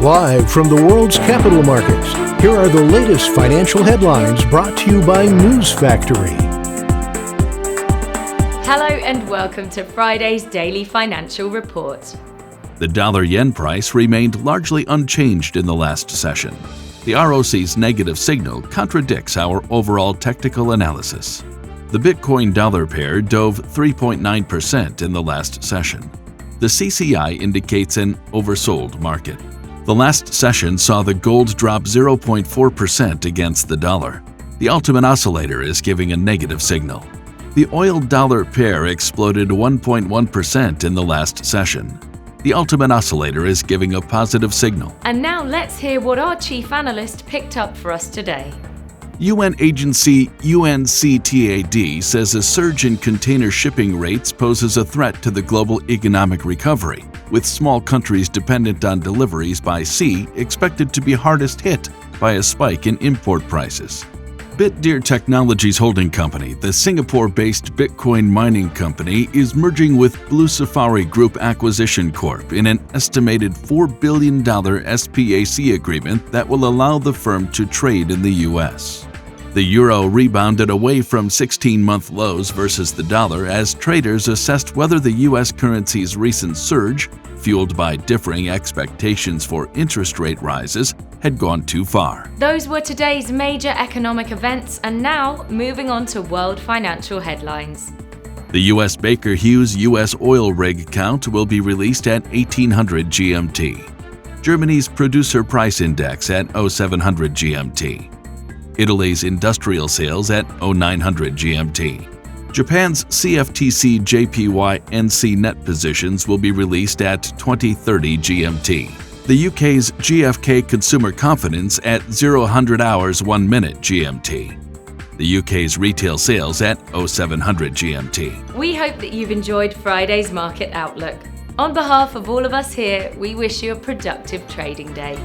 Live from the world's capital markets, here are the latest financial headlines brought to you by News Factory. Hello and welcome to Friday's Daily Financial Report. The dollar-yen price remained largely unchanged in the last session. The ROC's negative signal contradicts our overall technical analysis. The Bitcoin-dollar pair dove 3.9% in the last session. The CCI indicates an oversold market. The last session saw the gold drop 0.4% against the dollar. The ultimate oscillator is giving a negative signal. The oil-dollar pair exploded 1.1% in the last session. The ultimate oscillator is giving a positive signal. And now let's hear what our chief analyst picked up for us today. UN agency UNCTAD says a surge in container shipping rates poses a threat to the global economic recovery, with small countries dependent on deliveries by sea expected to be hardest hit by a spike in import prices. Bitdeer Technologies Holding Company, the Singapore-based Bitcoin mining company, is merging with Blue Safari Group Acquisition Corp in an estimated $4 billion SPAC agreement that will allow the firm to trade in the U.S. The euro rebounded away from 16-month lows versus the dollar as traders assessed whether the U.S. currency's recent surge, fueled by differing expectations for interest rate rises, had gone too far. Those were today's major economic events, and now moving on to world financial headlines. The U.S. Baker Hughes U.S. oil rig count will be released at 1800 GMT. Germany's producer price index at 0700 GMT. Italy's industrial sales at 0900 GMT. Japan's CFTC JPY NC net positions will be released at 2030 GMT. The UK's GfK consumer confidence at 0100 hours 1 minute GMT. The UK's retail sales at 0700 GMT. We hope that you've enjoyed Friday's Market Outlook. On behalf of all of us here, we wish you a productive trading day.